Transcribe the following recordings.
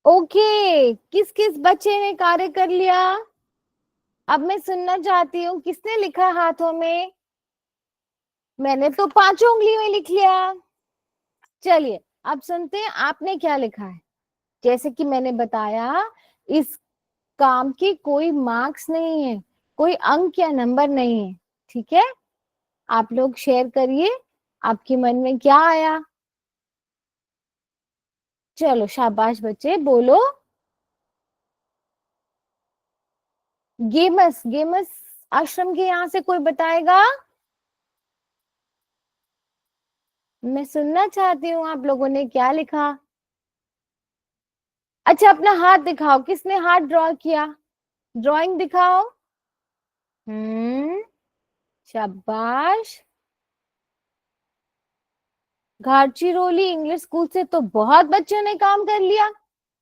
Okay, किस किस बच्चे ने कार्य कर लिया? अब मैं सुनना चाहती हूँ, किसने लिखा हाथों में? मैंने तो 5 उंगली में लिख लिया। चलिए अब सुनते हैं आपने क्या लिखा है। जैसे कि मैंने बताया, इस काम के कोई मार्क्स नहीं है, कोई अंक या नंबर नहीं है, ठीक है? आप लोग शेयर करिए, आपके मन में क्या आया। चलो शाबाश बच्चे, बोलो। गेमस, गेमस आश्रम के यहाँ से कोई बताएगा? मैं सुनना चाहती हूँ आप लोगों ने क्या लिखा। अच्छा अपना हाथ दिखाओ, किसने हाथ ड्रॉ किया? ड्राइंग दिखाओ। शाबाश। घाटचिरौली इंग्लिश स्कूल से तो बहुत बच्चों ने काम कर लिया।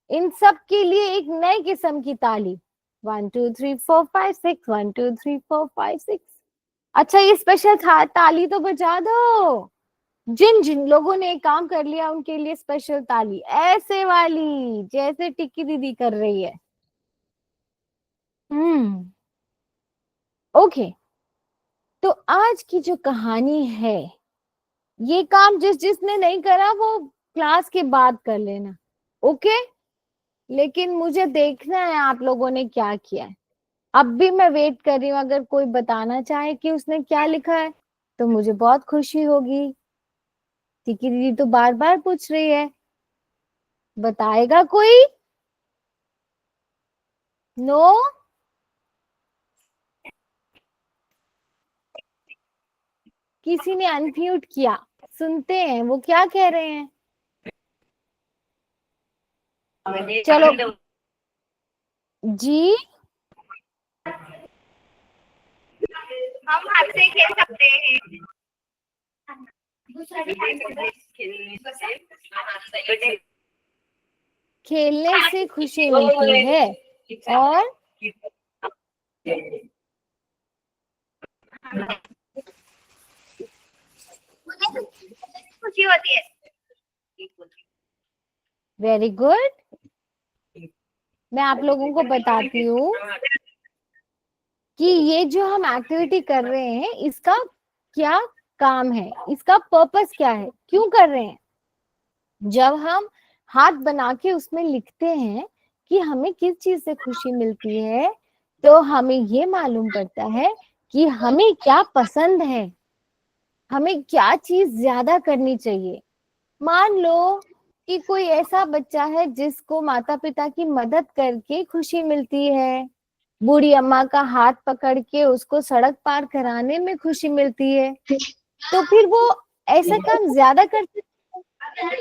इन सब के लिए एक नई किस्म की ताली। 1 2 3 4 5 6, 1 2 3 4 5 6। अच्छा ये स्पेशल था, ताली तो बजा दो। जिन जिन लोगों ने काम कर लिया उनके लिए स्पेशल ताली, ऐसे वाली जैसे टिक्की दीदी कर रही है। हम्म। ओके, तो आज की जो कहानी है, ये काम जिस जिसने नहीं करा वो क्लास के बाद कर लेना, ओके? लेकिन मुझे देखना है आप लोगों ने क्या किया है। अब भी मैं वेट कर रही हूँ, अगर कोई बताना चाहे कि उसने क्या लिखा है तो मुझे बहुत खुशी होगी। टिकी दीदी तो बार बार पूछ रही है, बताएगा कोई? नो? किसी ने अनम्यूट किया, सुनते हैं वो क्या कह रहे हैं। चलो जी। हम हाथ से खेल सकते हैं। खेलने से खुशी मिलती है और खुशी होती है। Very good. मैं आप लोगों को बताती हूँ कि ये जो हम एक्टिविटी कर रहे हैं इसका क्या काम है, इसका पर्पस क्या है, क्यों कर रहे हैं। जब हम हाथ बना के उसमें लिखते हैं कि हमें किस चीज से खुशी मिलती है, तो हमें ये मालूम पड़ता है कि हमें क्या पसंद है, हमें क्या चीज ज्यादा करनी चाहिए। मान लो कि कोई ऐसा बच्चा है जिसको माता पिता की मदद करके खुशी मिलती है, बूढ़ी अम्मा का हाथ पकड़ के उसको सड़क पार कराने में खुशी मिलती है, तो फिर वो ऐसा काम ज्यादा कर सकते हैं।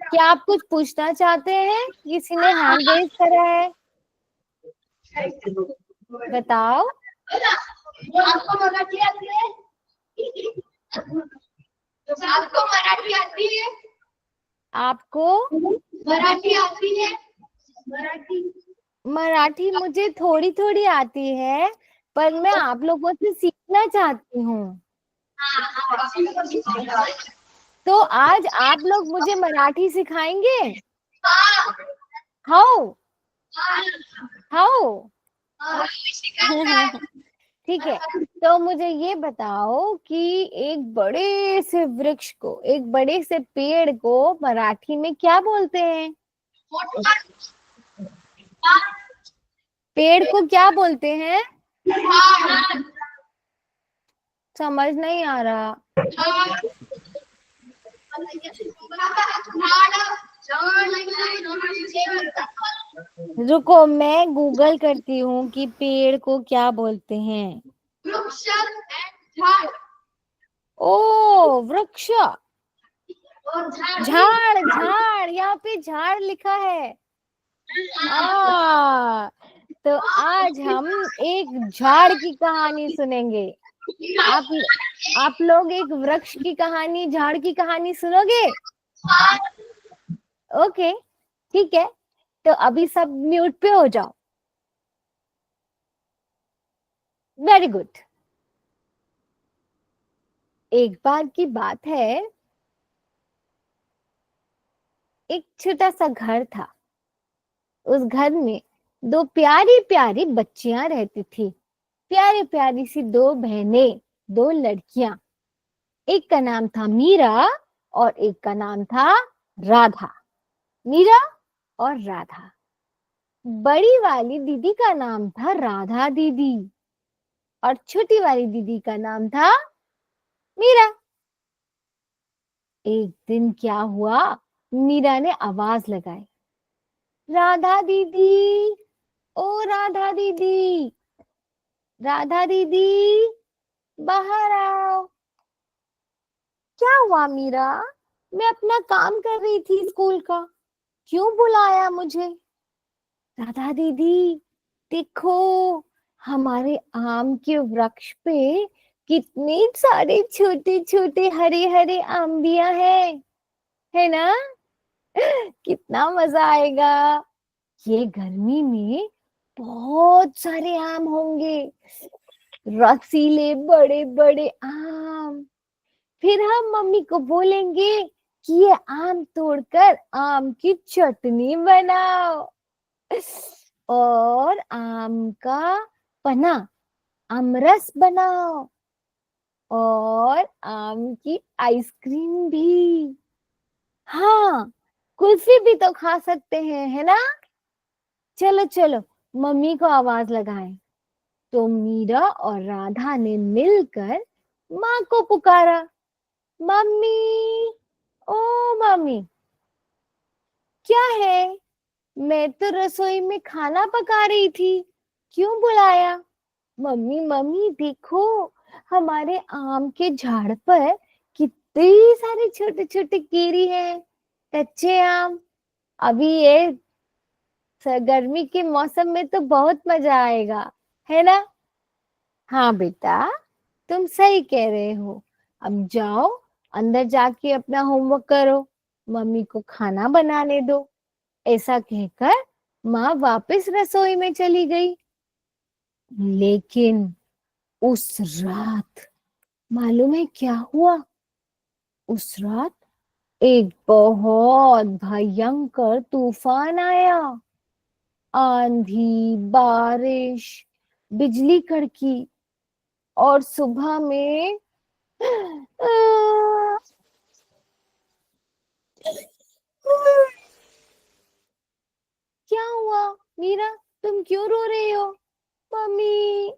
क्या आप कुछ पूछना चाहते हैं? किसी ने हैंड रेज करा है, बताओ। आपको मराठी आती है? आपको मराठी आती है? आपको मराठी आती है? मराठी मराठी मुझे थोड़ी थोड़ी आती है, पर मैं आप लोगों से सीखना चाहती हूँ। तो आज आप लोग मुझे मराठी सिखाएंगे? हाउ? हाउ? ठीक है, तो मुझे ये बताओ कि एक बड़े से वृक्ष को, एक बड़े से पेड़ को मराठी में क्या बोलते हैं? पेड़ को क्या बोलते हैं? समझ नहीं आ रहा। रुको मैं गूगल करती हूँ कि पेड़ को क्या बोलते हैं। ओ वृक्ष, झाड़, झाड़, यहाँ पे झाड़ लिखा है। तो आज हम एक झाड़ की कहानी सुनेंगे। आप आप लोग एक वृक्ष की कहानी, झाड़ की कहानी सुनोगे? ओके ठीक है, तो अभी सब म्यूट पे हो जाओ। Very good. एक बार की बात है, एक छोटा सा घर था। उस घर में दो प्यारी प्यारी बच्चियां रहती थी, प्यारी प्यारी सी दो बहनें, दो लड़कियां। एक का नाम था मीरा और एक का नाम था राधा। मीरा और राधा। बड़ी वाली दीदी का नाम था राधा दीदी और छोटी वाली दीदी का नाम था मीरा। एक दिन क्या हुआ, मीरा ने आवाज लगाई, राधा दीदी, ओ राधा दीदी, राधा दीदी, बाहर आओ। क्या हुआ मीरा? मैं अपना काम कर रही थी स्कूल का, क्यों बुलाया मुझे? राधा दीदी, देखो हमारे आम के वृक्ष पे कितने सारे छोटे छोटे हरे हरे आंबियां हैं, है ना? कितना मजा आएगा। ये गर्मी में बहुत सारे आम होंगे, रसीले बड़े बड़े आम। फिर हम मम्मी को बोलेंगे कि ये आम तोड़कर आम की चटनी बनाओ और आम का पन्ना, आमरस बनाओ और आम की आइसक्रीम भी। हाँ, कुल्फी भी तो खा सकते हैं, है ना? चलो चलो मम्मी को आवाज लगाएं। तो मीरा और राधा ने मिलकर माँ को पुकारा, मम्मी, ओ मम्मी। क्या है? मैं तो रसोई में खाना पका रही थी, क्यों बुलाया? मम्मी मम्मी देखो, हमारे आम के झाड़ पर कितने सारे छोटे छोटे केरी हैं, कच्चे आम। अभी ये गर्मी के मौसम में तो बहुत मजा आएगा, है ना? हाँ बेटा, तुम सही कह रहे हो। अब जाओ, अंदर जाके अपना होमवर्क करो, मम्मी को खाना बनाने दो। ऐसा कहकर माँ वापस रसोई में चली गई। लेकिन उस रात मालूम है क्या हुआ? उस रात एक बहुत भयंकर तूफान आया। आंधी, बारिश, बिजली कड़की और सुबह में क्या हुआ मीरा, तुम क्यों रो रही हो? मम्मी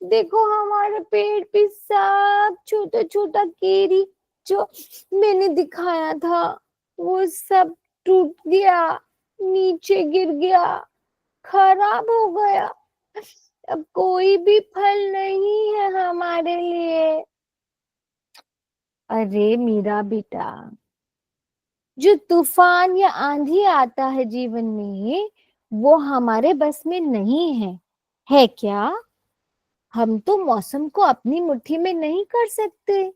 देखो, हमारे पेड़ पे सब छोटा छोटा केरी जो मैंने दिखाया था वो सब टूट गया, नीचे गिर गया, खराब हो गया। अब कोई भी फल नहीं है हमारे लिए। अरे मीरा बेटा, जो तूफान या आंधी आता है जीवन में वो हमारे बस में नहीं है क्या? हम तो मौसम को अपनी मुट्ठी में नहीं कर सकते।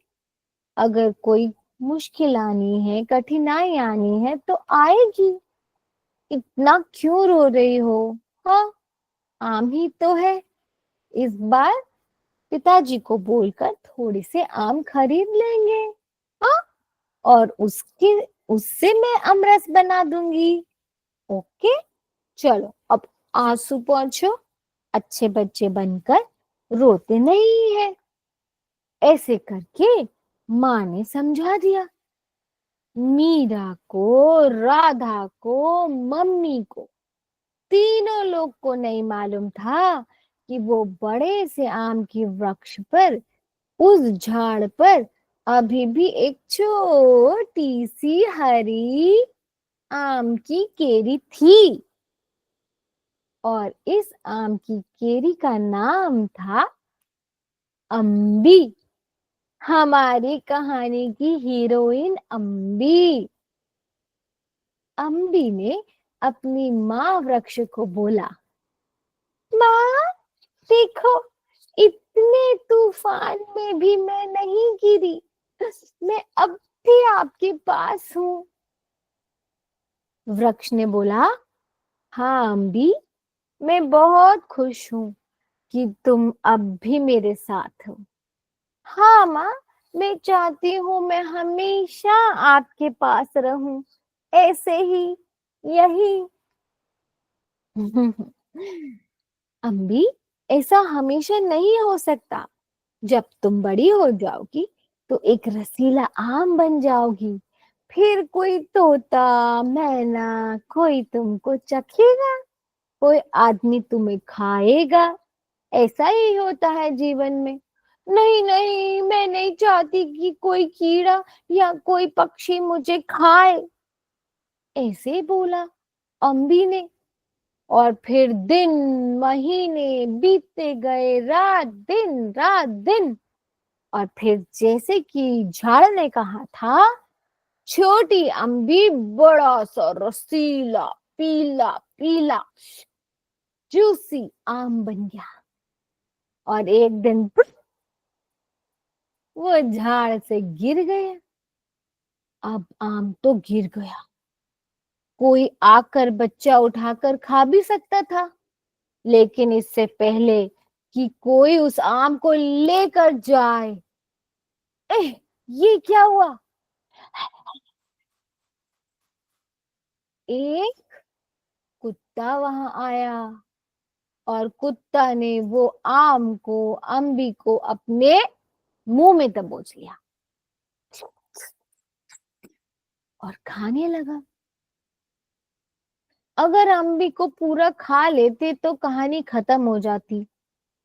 अगर कोई मुश्किल आनी है, कठिनाई आनी है तो आएगी। इतना क्यों रो रही हो? हाँ, आम ही तो है। इस बार पिताजी को बोलकर थोड़े से आम खरीद लेंगे। हाँ, और उसके उससे मैं अमरस बना दूंगी। ओके, चलो अब आंसू पोंछो, अच्छे बच्चे बनकर रोते नहीं है। ऐसे करके माँ ने समझा दिया। मीरा को, राधा को, मम्मी को, तीनों लोग को नहीं मालूम था कि वो बड़े से आम के वृक्ष पर, उस झाड़ पर अभी भी एक छोटी सी हरी आम की केरी थी और इस आम की केरी का नाम था अम्बी। हमारी कहानी की हीरोइन अम्बी। अम्बी ने अपनी माँ वृक्ष को बोला, माँ देखो, इतने तूफान में भी मैं नहीं गिरी, मैं अब भी आपके पास हूँ। वृक्ष ने बोला, हाँ अम्बी, मैं बहुत खुश हूँ कि तुम अब भी मेरे साथ हो। हाँ माँ, मैं चाहती हूँ मैं हमेशा आपके पास रहूं। ऐसे ही, यही। अम्बी, ऐसा हमेशा नहीं हो सकता। जब तुम बड़ी हो जाओगी तो एक रसीला आम बन जाओगी। फिर कोई तोता, मैना, कोई तुमको चखेगा, कोई आदमी तुम्हें खाएगा। ऐसा ही होता है जीवन में। नहीं नहीं, मैं नहीं चाहती कि कोई कीड़ा या कोई पक्षी मुझे खाए, ऐसे बोला अम्बी ने। और फिर दिन, महीने बीतते गए, रात दिन। और फिर जैसे कि झाड़ ने कहा था, छोटी अम्बी बड़ा सा रसीला, पीला पीला जूसी आम बन गया। और एक दिन वो झाड़ से गिर गया। अब आम तो गिर गया, कोई आकर बच्चा उठाकर खा भी सकता था, लेकिन इससे पहले कि कोई उस आम को लेकर जाए, एह, ये क्या हुआ? एक कुत्ता वहां आया और कुत्ता ने वो आम को, अम्बी को अपने मुंह में दबोच लिया और खाने लगा। अगर अम्बी को पूरा खा लेते तो कहानी खत्म हो जाती,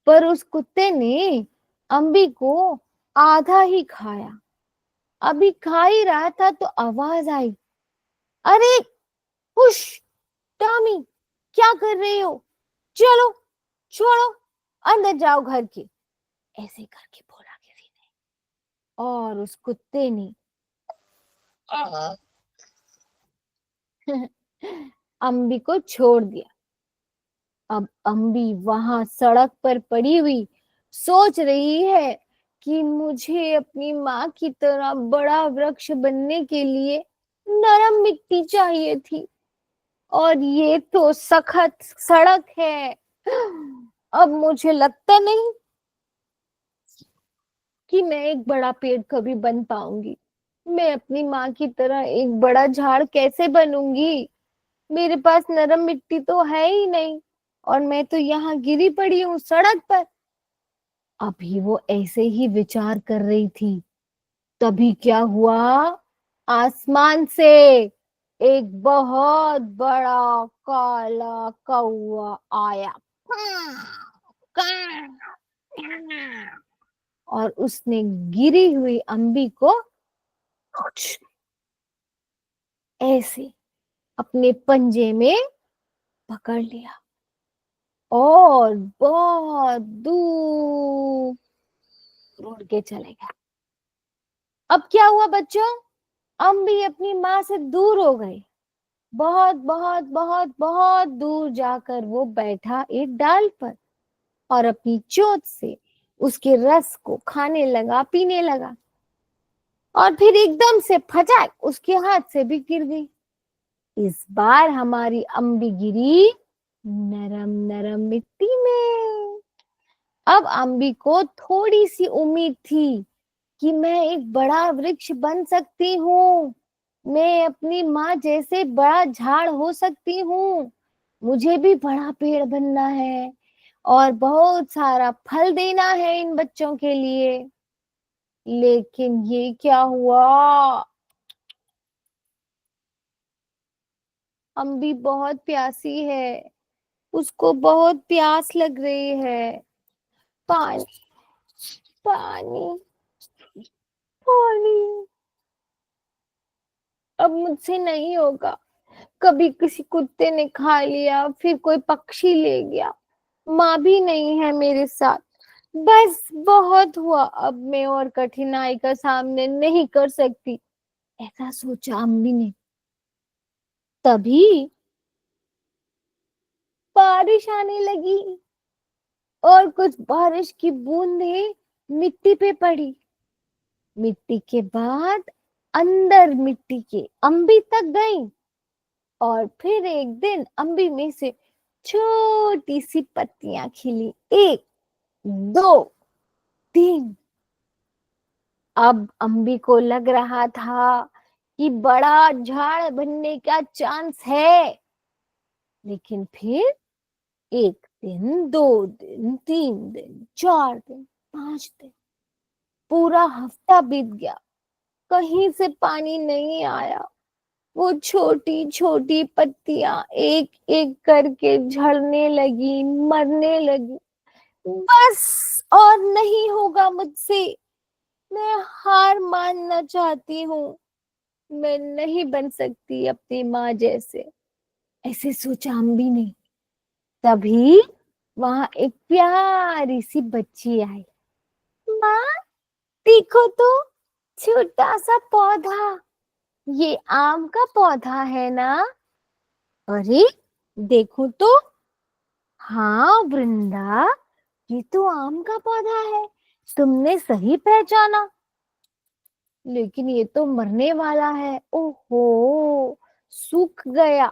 पर उस कुत्ते ने अम्बी को आधा ही खाया। अभी खा ही रहा था तो आवाज आई, अरे हुश, टॉमी, क्या कर रहे हो? चलो, छोड़ो, अंदर जाओ घर के। ऐसे करके बोला किसी ने, और उस कुत्ते ने अम्बी को छोड़ दिया। अब अम्बी वहां सड़क पर पड़ी हुई सोच रही है कि मुझे अपनी माँ की तरह बड़ा वृक्ष बनने के लिए नरम मिट्टी चाहिए थी, और ये तो सखत सड़क है। अब मुझे लगता नहीं कि मैं एक बड़ा पेड़ कभी बन पाऊंगी। मैं अपनी माँ की तरह एक बड़ा झाड़ कैसे बनूंगी? मेरे पास नरम मिट्टी तो है ही नहीं, और मैं तो यहाँ गिरी पड़ी हूँ सड़क पर। अभी वो ऐसे ही विचार कर रही थी, तभी क्या हुआ? आसमान से एक बहुत बड़ा काला कौवा आया और उसने गिरी हुई अम्बी को ऐसे अपने पंजे में पकड़ लिया और बहुत दूर उड़ के चले गया। अब क्या हुआ बच्चों? अम्बी अपनी माँ से दूर हो गई। बहुत बहुत बहुत बहुत दूर जाकर वो बैठा एक डाल पर और अपनी चोंच से उसके रस को खाने लगा, पीने लगा। और फिर एकदम से फटाक उसके हाथ से भी गिर गई। इस बार हमारी अम्बी गिरी नरम नरम मिट्टी में। अब अम्बी को थोड़ी सी उम्मीद थी कि मैं एक बड़ा वृक्ष बन सकती हूँ, मैं अपनी माँ जैसे बड़ा झाड़ हो सकती हूँ, मुझे भी बड़ा पेड़ बनना है और बहुत सारा फल देना है इन बच्चों के लिए। लेकिन ये क्या हुआ? अम्बी बहुत प्यासी है, उसको बहुत प्यास लग रही है। पानी, पानी, पानी। अब मुझसे नहीं होगा। कभी किसी कुत्ते ने खा लिया, फिर कोई पक्षी ले गया, माँ भी नहीं है मेरे साथ। बस बहुत हुआ, अब मैं और कठिनाई का सामने नहीं कर सकती, ऐसा सोचा अम्मी ने। तभी बारिश आने लगी और कुछ बारिश की बूंदें मिट्टी पे पड़ी। मिट्टी के बाद अंदर मिट्टी के अम्बी तक गई। और फिर एक दिन अम्बी में से छोटी सी पत्तियां खिली, एक, दो, तीन। अब अम्बी को लग रहा था कि बड़ा झाड़ बनने का चांस है। लेकिन फिर 1 दिन, 2 दिन, 3 दिन, 4 दिन, 5 दिन, पूरा हफ्ता बीत गया, कहीं से पानी नहीं आया। वो छोटी छोटी पत्तियां एक एक करके झड़ने लगी, मरने लगी। बस और नहीं होगा मुझसे, मैं हार मानना चाहती हूँ, मैं नहीं बन सकती अपनी माँ जैसे। ऐसे सोचा अम्बी ने। तभी वहां एक प्यारी सी बच्ची आई। माँ, देखो तो, छोटा सा पौधा, ये आम का पौधा है ना? अरे देखो तो, हाँ वृंदा, ये तो आम का पौधा है, तुमने सही पहचाना। लेकिन ये तो मरने वाला है, ओहो, सूख गया।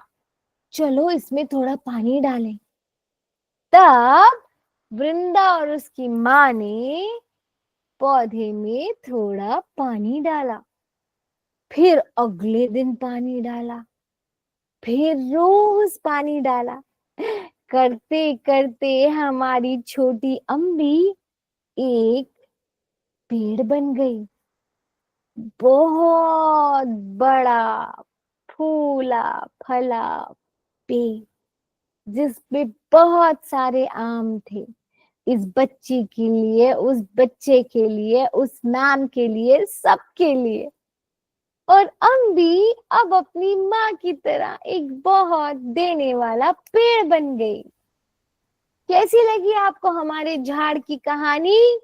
चलो इसमें थोड़ा पानी डालें। तब वृंदा और उसकी माँ ने पौधे में थोड़ा पानी डाला, फिर अगले दिन पानी डाला, फिर रोज पानी डाला। करते करते हमारी छोटी अम्बी एक पेड़ बन गई, बहुत बड़ा फूला फला पेड़, जिसपे बहुत सारे आम थे। इस बच्ची के लिए, उस बच्चे के लिए, उस मैम के लिए, सबके लिए। और अम्बी अब अपनी माँ की तरह एक बहुत देने वाला पेड़ बन गई। कैसी लगी आपको हमारे झाड़ की कहानी?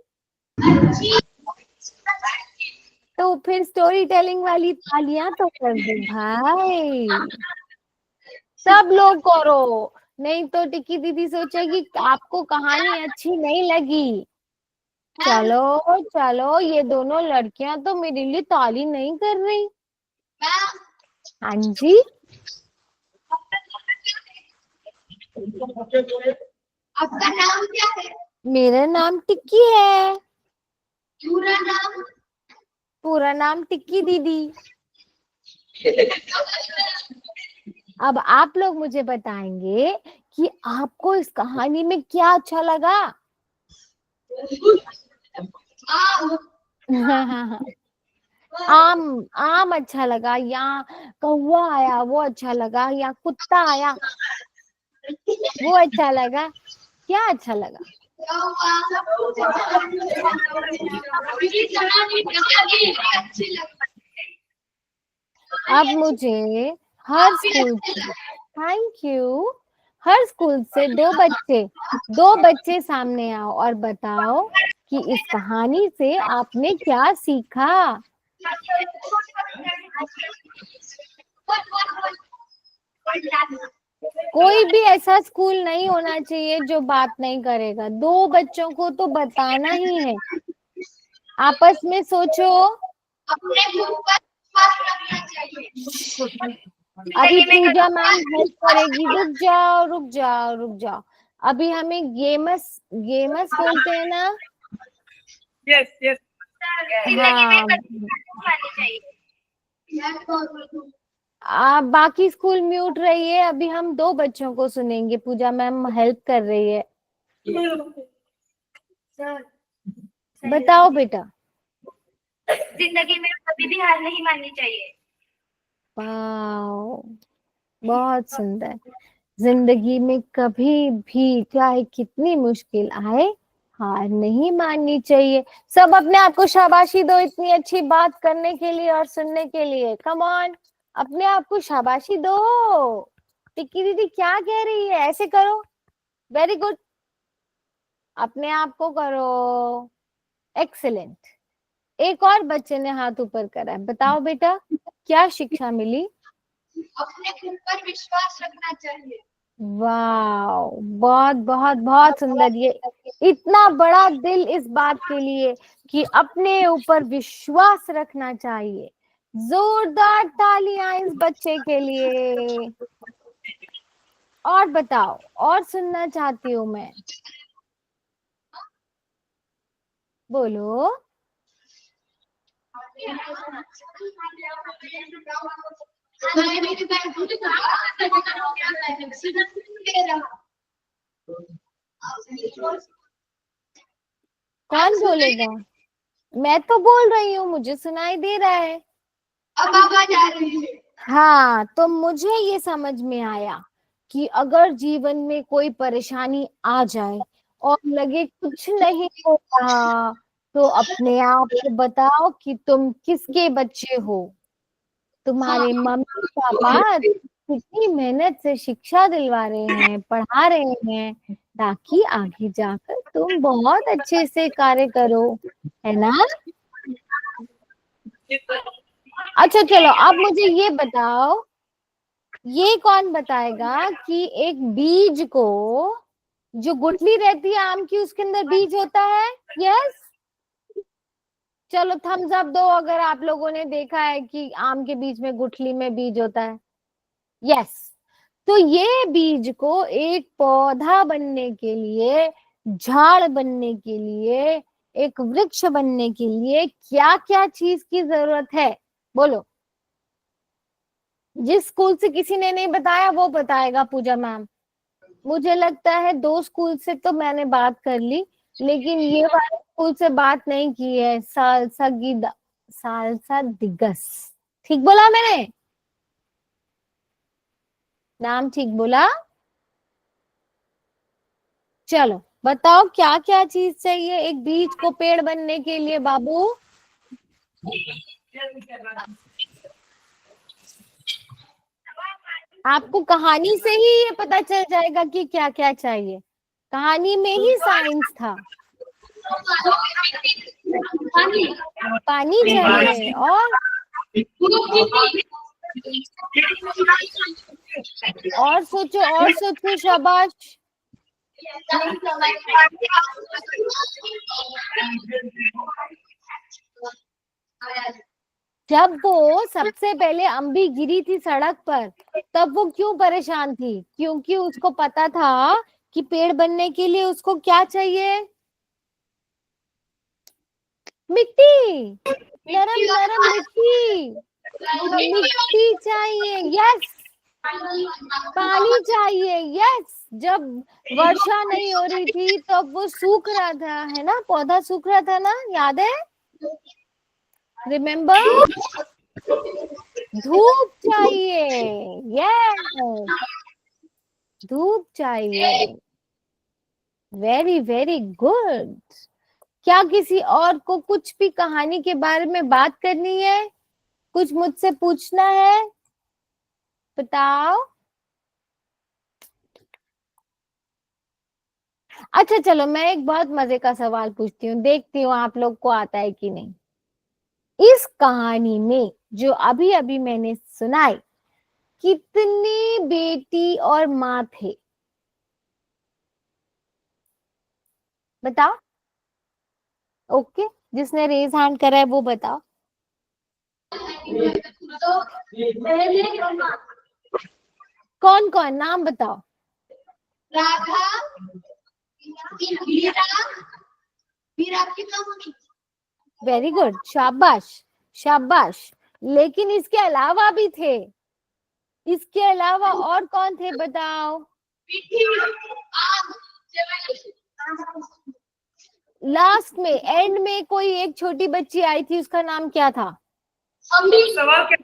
तो फिर स्टोरी टेलिंग वाली तालियां तो कर दो भाई, सब लोग करो, नहीं तो टिक्की दीदी सोचेगी कि आपको कहानी अच्छी नहीं लगी। चलो चलो, ये दोनों लड़कियां तो मेरे लिए ताली नहीं कर रही। हाँ जी, आपका नाम क्या है? मेरा नाम टिक्की है। पूरा नाम? पूरा नाम टिक्की दीदी। अब आप लोग मुझे बताएंगे कि आपको इस कहानी में क्या अच्छा लगा। आम, आम अच्छा लगा, या कौवा आया वो अच्छा लगा, या कुत्ता आया वो अच्छा लगा, क्या अच्छा लगा? अब मुझे हर स्कूल से, थैंक यू, हर स्कूल से दो बच्चे सामने आओ और बताओ कि इस कहानी से आपने क्या सीखा। कोई भी ऐसा स्कूल नहीं होना चाहिए जो बात नहीं करेगा, 2 बच्चों को तो बताना ही है। आपस में सोचो। अपने ऊपर विश्वास रखना चाहिए। अभी जिंदगी में पूजा कभी मैम हेल्प करेगी, रुक जाओ रुक जाओ रुक जाओ। अभी हमें गेमस गेमस बोलते हैं ना? Yes yes. जिंदगी में हाँ, कभी माननी चाहिए। बाकी स्कूल म्यूट रहिए, अभी हम 2 बच्चों को सुनेंगे, पूजा मैम हेल्प कर रही है। बताओ बेटा। जिंदगी में कभी भी हार नहीं माननी चाहिए। वाओ, बहुत सुंदर। जिंदगी में कभी भी चाहे कितनी मुश्किल आए, हार नहीं माननी चाहिए। सब अपने आप को शाबाशी दो इतनी अच्छी बात करने के लिए और सुनने के लिए। कम ऑन, अपने आप को शाबाशी दो। टिक्की दीदी क्या कह रही है, ऐसे करो, वेरी गुड, अपने आप को करो, एक्सीलेंट। एक और बच्चे ने हाथ ऊपर करा है, बताओ बेटा क्या शिक्षा मिली? अपने खुद पर विश्वास रखना चाहिए। वाह, बहुत बहुत बहुत सुंदर। ये इतना बड़ा दिल इस बात के लिए कि अपने ऊपर विश्वास रखना चाहिए। जोरदार तालियां इस बच्चे के लिए। और बताओ, और सुनना चाहती हूँ मैं, बोलो। कौन बोलेगा? मैं तो बोल रही हूँ, मुझे सुनाई दे रहा है। अब आवाज आ रही है। हाँ, तो मुझे ये समझ में आया कि अगर जीवन में कोई परेशानी आ जाए और लगे कुछ नहीं हो रहा, तो अपने आप को बताओ कि तुम किसके बच्चे हो। तुम्हारे मम्मी पापा कितनी मेहनत से शिक्षा दिलवा रहे हैं, पढ़ा रहे हैं, ताकि आगे जाकर तुम बहुत अच्छे से कार्य करो, है ना? अच्छा चलो, अब मुझे ये बताओ, ये कौन बताएगा कि एक बीज को, जो गुठली रहती है आम की, उसके अंदर बीज होता है? यस। चलो थम्स अप दो अगर आप लोगों ने देखा है कि आम के बीच में, गुठली में बीज होता है। यस। तो ये बीज को एक पौधा बनने के लिए, झाड़ बनने के लिए, एक वृक्ष बनने के लिए क्या क्या चीज की जरूरत है? बोलो। जिस स्कूल से किसी ने नहीं बताया वो बताएगा पूजा मैम। मुझे लगता है 2 स्कूल से तो मैंने बात कर ली, लेकिन ये वाले स्कूल से बात नहीं की है। सालसा दिगस, ठीक बोला मैंने? नाम ठीक बोला? चलो बताओ, क्या क्या चीज चाहिए एक बीज को पेड़ बनने के लिए बाबू? आपको कहानी से ही ये पता चल जाएगा कि क्या क्या चाहिए। कहानी में ही साइंस था। पानी चाहिए, और सोचो, और सोचो, शाबाश। जब वो सबसे पहले अम्बी गिरी थी सड़क पर, तब वो क्यों परेशान थी? क्योंकि उसको पता था कि पेड़ बनने के लिए उसको क्या चाहिए? मिट्टी, नरम नरम मिट्टी। मिट्टी चाहिए, यस। पानी चाहिए, यस। जब वर्षा नहीं हो रही थी तब वो सूख रहा था, है ना? पौधा सूख रहा था ना, याद है? रिमेम्बर? धूप चाहिए, यस। धूप चाहिए। Very very good. क्या किसी और को कुछ भी कहानी के बारे में बात करनी है? कुछ मुझसे पूछना है? बताओ। अच्छा चलो, मैं एक बहुत मजे का सवाल पूछती हूँ, देखती हूँ आप लोग को आता है कि नहीं। इस कहानी में जो अभी अभी मैंने सुनाई, कितनी बेटी और माँ थे? बताओ। ओके, जिसने रेज हैंड करा है वो बताओ। कौन कौन, नाम बताओ। राधा, मीरा की मम्मी। वेरी गुड, शाबाश शाबाश। लेकिन इसके अलावा भी थे। इसके अलावा और कौन थे बताओ? लास्ट में, एंड में कोई एक छोटी बच्ची आई थी, उसका नाम क्या था? सवाल क्या?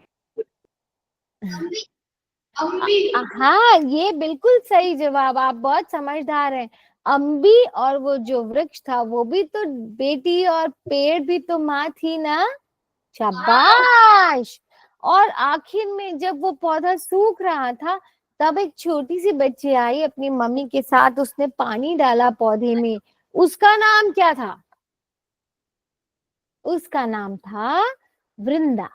हाँ, ये बिल्कुल सही जवाब, आप बहुत समझदार हैं। अम्बी, और वो जो वृक्ष था वो भी तो बेटी, और पेड़ भी तो माँ थी ना। शाबाश। और आखिर में जब वो पौधा सूख रहा था, तब एक छोटी सी बच्ची आई अपनी मम्मी के साथ, उसने पानी डाला पौधे में। उसका नाम क्या था? उसका नाम था वृंदा।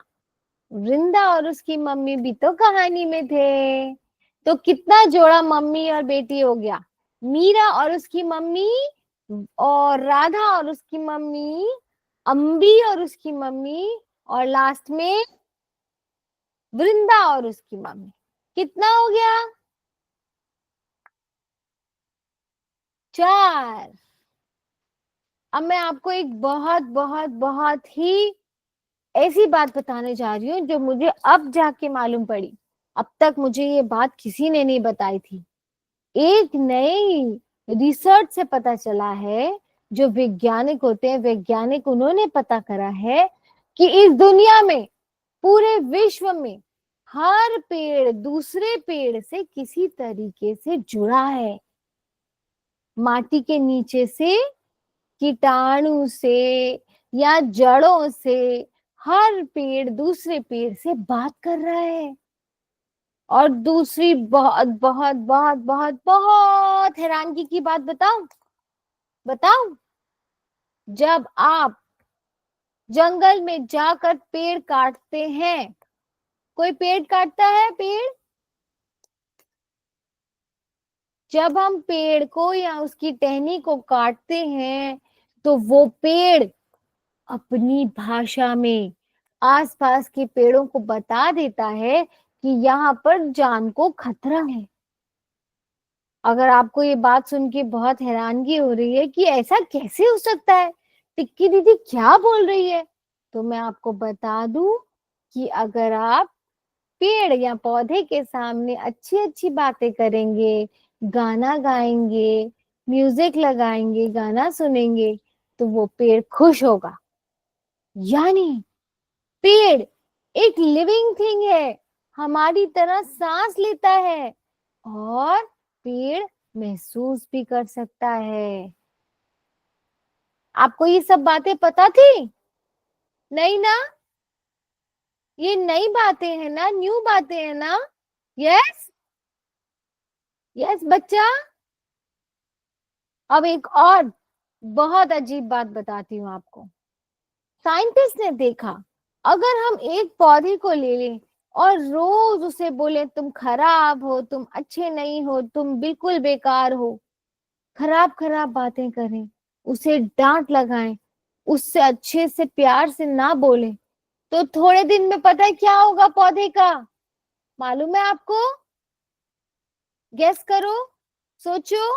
वृंदा और उसकी मम्मी भी तो कहानी में थे। तो कितना जोड़ा मम्मी और बेटी हो गया? मीरा और उसकी मम्मी, और राधा और उसकी मम्मी, अम्बी और उसकी मम्मी, और लास्ट में वृंदा और उसकी मम्मी। कितना हो गया? 4। अब मैं आपको एक बहुत बहुत बहुत ही ऐसी बात बताने जा रही हूँ जो मुझे अब जाके मालूम पड़ी, अब तक मुझे ये बात किसी ने नहीं बताई थी। एक नई रिसर्च से पता चला है, जो वैज्ञानिक होते हैं, वैज्ञानिक उन्होंने पता करा है कि इस दुनिया में, पूरे विश्व में हर पेड़ दूसरे पेड़ से किसी तरीके से जुड़ा है। माटी के नीचे से, कीटाणु से या जड़ों से हर पेड़ दूसरे पेड़ से बात कर रहा है। और दूसरी बहुत बहुत बहुत बहुत बहुत हैरानगी की बात बताऊं, बताऊं, जब आप जंगल में जाकर पेड़ काटते हैं, कोई पेड़ काटता है? पेड़, जब हम पेड़ को या उसकी टहनी को काटते हैं तो वो पेड़ अपनी भाषा में आसपास के पेड़ों को बता देता है कि यहाँ पर जान को खतरा है। अगर आपको ये बात सुन के बहुत हैरानगी हो रही है कि ऐसा कैसे हो सकता है, टिक्की दीदी क्या बोल रही है, तो मैं आपको बता दूं कि अगर आप पेड़ या पौधे के सामने अच्छी अच्छी बातें करेंगे, गाना गाएंगे, म्यूजिक लगाएंगे, गाना सुनेंगे, तो वो पेड़ खुश होगा। यानी पेड़ एक लिविंग थिंग है, हमारी तरह सांस लेता है और पेड़ महसूस भी कर सकता है। आपको ये सब बातें पता थी? नहीं ना? ये नई बातें हैं ना, न्यू बातें हैं ना? यस यस बच्चा। अब एक और बहुत अजीब बात बताती हूँ आपको। साइंटिस्ट ने देखा, अगर हम एक पौधे को ले लें और रोज उसे बोले तुम खराब हो, तुम अच्छे नहीं हो, तुम बिल्कुल बेकार हो, खराब खराब बातें करें, उसे डांट लगाएं, उससे अच्छे से प्यार से ना बोले, तो थोड़े दिन में पता है क्या होगा पौधे का? मालूम है आपको? गेस करो, सोचो।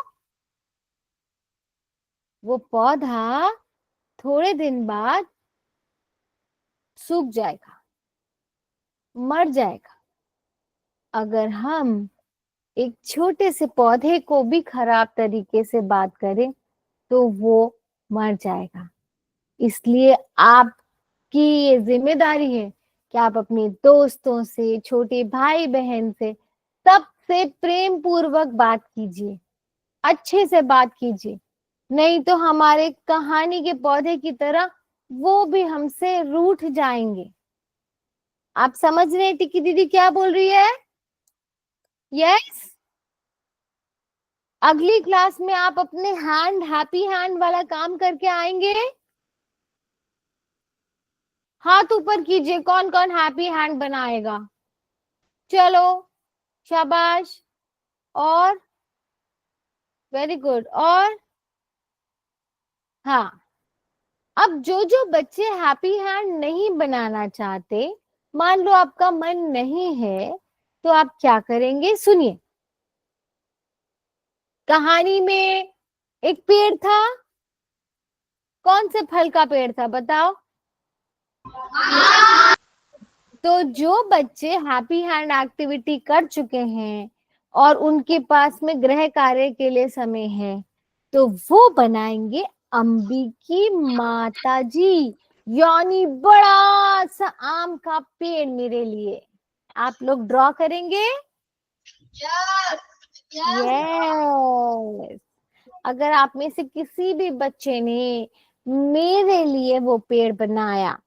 वो पौधा थोड़े दिन बाद सूख जाएगा, मर जाएगा। अगर हम एक छोटे से पौधे को भी खराब तरीके से बात करें तो वो मर जाएगा। इसलिए आपकी ये जिम्मेदारी है कि आप अपने दोस्तों से, छोटे भाई बहन से, सबसे प्रेम पूर्वक बात कीजिए, अच्छे से बात कीजिए, नहीं तो हमारे कहानी के पौधे की तरह वो भी हमसे रूठ जाएंगे। आप समझ रहे हैं टिक्की दीदी क्या बोल रही है? यस। अगली क्लास में आप अपने हैप्पी हैंड वाला काम करके आएंगे? हाथ ऊपर कीजिए, कौन कौन हैप्पी हैंड बनाएगा? चलो, शाबाश। और वेरी गुड। और हाँ, अब जो जो बच्चे हैप्पी हैंड नहीं बनाना चाहते, मान लो आपका मन नहीं है, तो आप क्या करेंगे? सुनिए, कहानी में एक पेड़ था, कौन से फल का पेड़ था बताओ? तो जो बच्चे हैप्पी हैंड एक्टिविटी कर चुके हैं और उनके पास में गृह कार्य के लिए समय है, तो वो बनाएंगे अम्बी की माता जी, यानी बड़ा सा आम का पेड़ मेरे लिए। आप लोग ड्रॉ करेंगे? यस। अगर आप में से किसी भी बच्चे ने मेरे लिए वो पेड़ बनाया,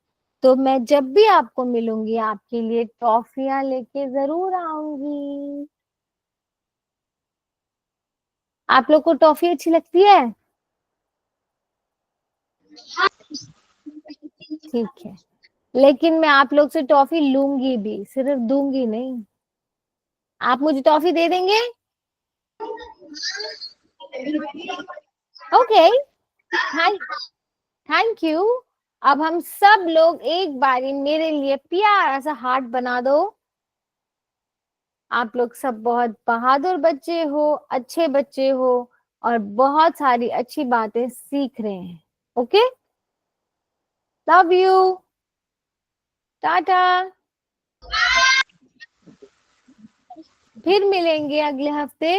तो मैं जब भी आपको मिलूंगी आपके लिए टॉफियां लेके जरूर आऊंगी। आप लोग को टॉफी अच्छी लगती है? ठीक है, लेकिन मैं आप लोग से टॉफी लूंगी भी, सिर्फ दूंगी नहीं। आप मुझे टॉफी दे देंगे? Okay, thank you. अब हम सब लोग एक बारी मेरे लिए प्यारा सा हार्ट बना दो। आप लोग सब बहुत बहादुर बच्चे हो, अच्छे बच्चे हो और बहुत सारी अच्छी बातें सीख रहे हैं। Okay, love you. टाटा, फिर मिलेंगे अगले हफ्ते।